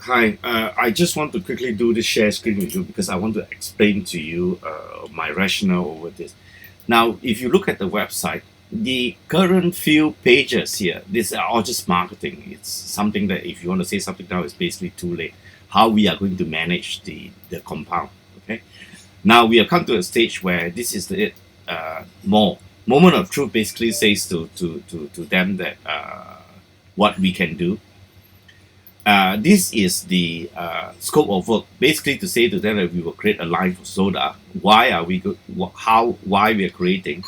Hi, I just want to quickly do the share screen with you because I want to explain to you my rationale over this. Now, if you look at the website, the current few pages here, these are all just marketing. It's something that if you want to say something now, it's basically too late. How we are going to manage the compound. Okay. Now we have come to a stage where this is the more moment of truth basically says to them that what we can do. This is the scope of work, basically to say to them that we will create a line for soda. Why are we how why we are creating,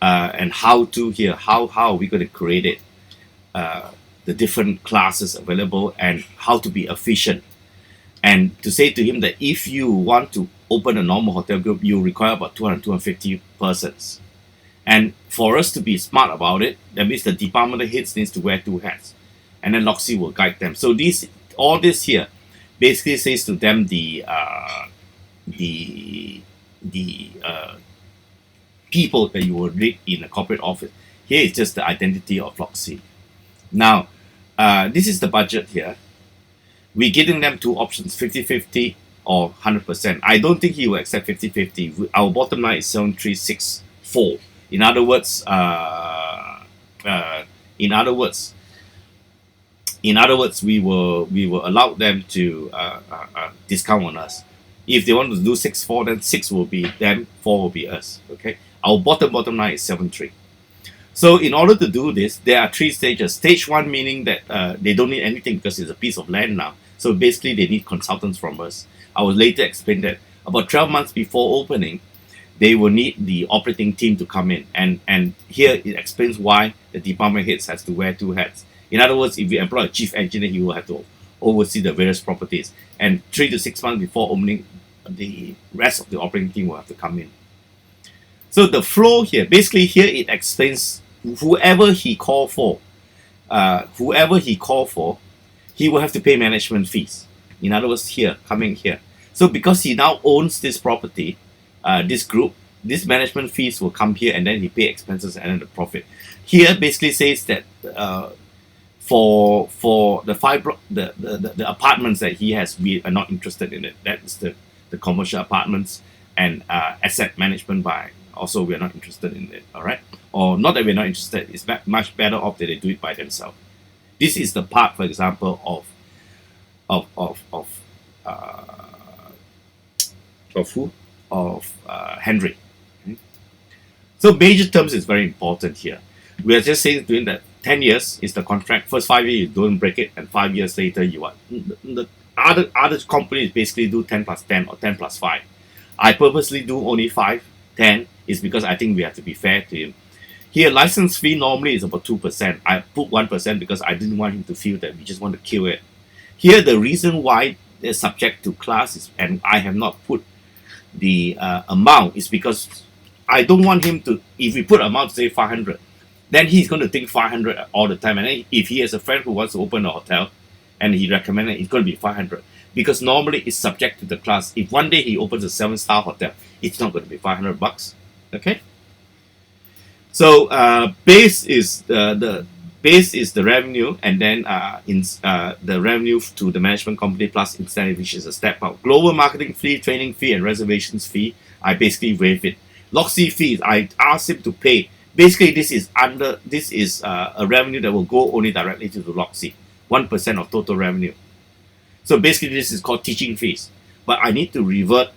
and how to here how are we going to create it, the different classes available, and how to be efficient. And to say to him that if you want to open a normal hotel group, you require about 250 persons. And for us to be smart about it, that means the department heads needs to wear two hats, and then Loxy will guide them. So all this here basically says to them the people that you will read in a corporate office. Here is just the identity of Loxy. Now, this is the budget here. We're giving them two options, 50-50 or 100%. I don't think he will accept 50-50. Our bottom line is 7364. In other words, in other words, we will allow them to discount on us. If they want to do 6-4, then 6 will be them, 4 will be us. Okay, our bottom line is 7-3. So in order to do this, there are three stages. Stage one meaning that they don't need anything because it's a piece of land now. So basically, they need consultants from us. I will later explain that about 12 months before opening, they will need the operating team to come in. And here it explains why the department heads has to wear two hats. In other words, if you employ a chief engineer, he will have to oversee the various properties. And 3 to 6 months before opening, the rest of the operating team will have to come in. So the flow here, basically here it explains whoever he call for, he will have to pay management fees. In other words, here, coming here. So because he now owns this property, this group, this management fees will come here and then he pay expenses and then the profit. Here basically says that for the the apartments that he has, we are not interested in it. That's the commercial apartments and asset management by also we are not interested in it. All right, or not that we're not interested. It's much better off that they do it by themselves. This is the part, for example, of of who of Henry. Okay? So major terms is very important here. We are just saying doing that 10 years is the contract. First 5 years you don't break it, and 5 years later you are. The other companies basically do 10 plus 10 or 10 plus 5. I purposely do only 5. 10 is because I think we have to be fair to him. Here, license fee normally is about 2%. I put 1% because I didn't want him to feel that we just want to kill it. Here, the reason why they're subject to class is, and I have not put the amount, is because I don't want him to, if we put amount, say 500, then he's going to think 500 all the time. And then if he has a friend who wants to open a hotel and he recommended it's going to be 500, because normally it's subject to the class. If one day he opens a 7-star hotel, it's not going to be $500. Okay. So base is the base is the revenue, and then the revenue to the management company plus incentive, which is a step out. Global marketing fee, training fee, and reservations fee, I basically waive it. Loxy fees, I asked him to pay. Basically, this is a revenue that will go only directly to the Loxy, 1% of total revenue. So basically, this is called teaching fees. But I need to rework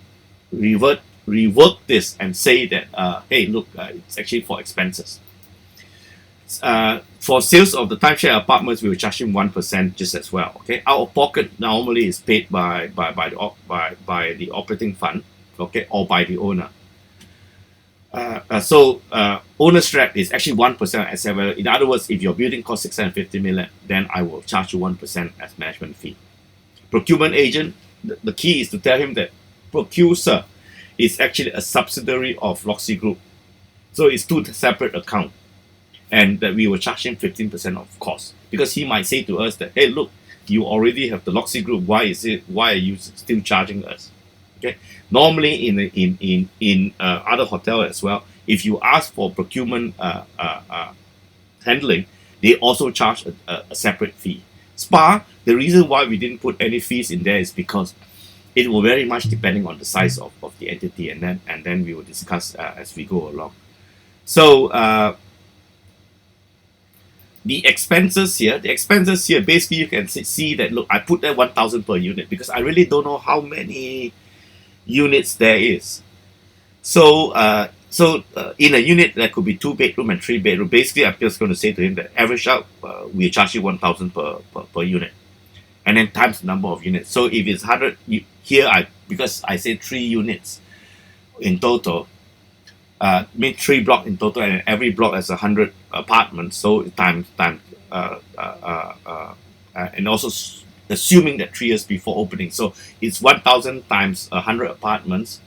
this and say that, hey, look, it's actually for expenses. For sales of the timeshare apartments, we will charge him 1% just as well. Okay, out of pocket normally is paid by the operating fund, okay, or by the owner. Owner's rep is actually 1% as well. In other words, if your building costs 650 million, then I will charge you 1% as management fee. Procurement agent, the key is to tell him that Procuser is actually a subsidiary of Loxy Group. So it's two separate accounts. And that we will charge him 15% of cost. Because he might say to us that, hey, look, you already have the Loxy Group. Why are you still charging us? Okay. Normally in other hotels as well, if you ask for procurement handling, they also charge a separate fee. Spa, the reason why we didn't put any fees in there is because it will very much depending on the size of the entity, and then we will discuss as we go along. So the expenses here, basically you can see that, look, I put there 1,000 per unit because I really don't know how many units there is. So in a unit there could be 2 bedroom and 3 bedroom. Basically, I'm just going to say to him that average out we charge you 1,000 per unit, and then times the number of units. So if it's 100 here, because I say 3 units in total, mean 3 block in total, and every block has 100 apartments. So times and also assuming that 3 years before opening, so it's 1,000 times 100 apartments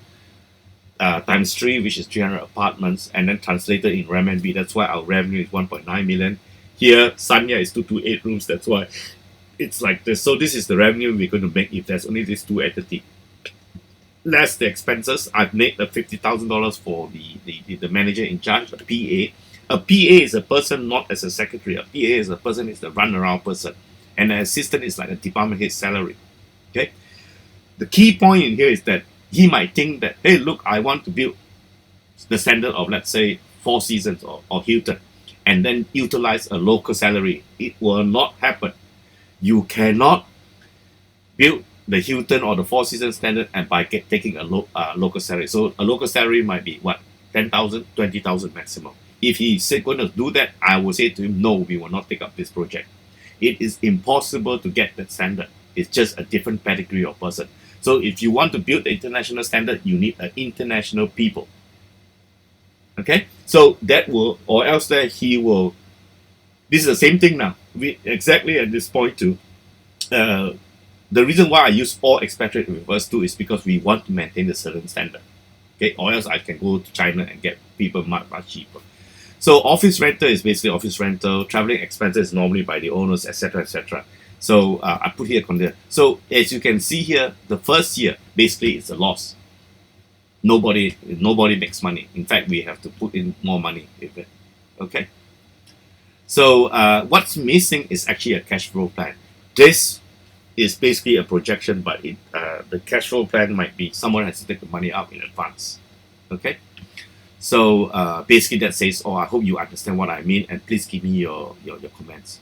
times 3, which is 300 apartments, and then translated in renminbi. That's why our revenue is 1.9 million. Here, Sanya is 228 rooms. That's why it's like this. So this is the revenue we're going to make if there's only these 2 entities. Less the expenses, I've made the $50,000 for the manager in charge, the PA. A PA is a person not as a secretary. A PA is a person, is the runaround person, and an assistant is like a department head salary. Okay. The key point in here is that he might think that, hey, look, I want to build the standard of, let's say, Four Seasons or Hilton, and then utilize a local salary. It will not happen. You cannot build the Hilton or the Four Seasons standard and by taking a local salary. So a local salary might be what, 10,000, 20,000 maximum. If he's going to do that, I will say to him, no, we will not take up this project. It is impossible to get that standard. It's just a different pedigree of person. So if you want to build the international standard, you need an international people. Okay, so that will, or else that he will. This is the same thing now. We exactly at this point too. The reason why I use all expatriate with us too is because we want to maintain a certain standard. Okay, or else I can go to China and get people much cheaper. So office rental is basically office rental. Traveling expenses is normally by the owners, etc., etc. So I put here consider. So as you can see here, the first year basically it's a loss. Nobody makes money. In fact, we have to put in more money with it. Okay. So what's missing is actually a cash flow plan. This is basically a projection, but the cash flow plan might be someone has to take the money out in advance. Okay. So basically that says, oh, I hope you understand what I mean, and please give me your comments.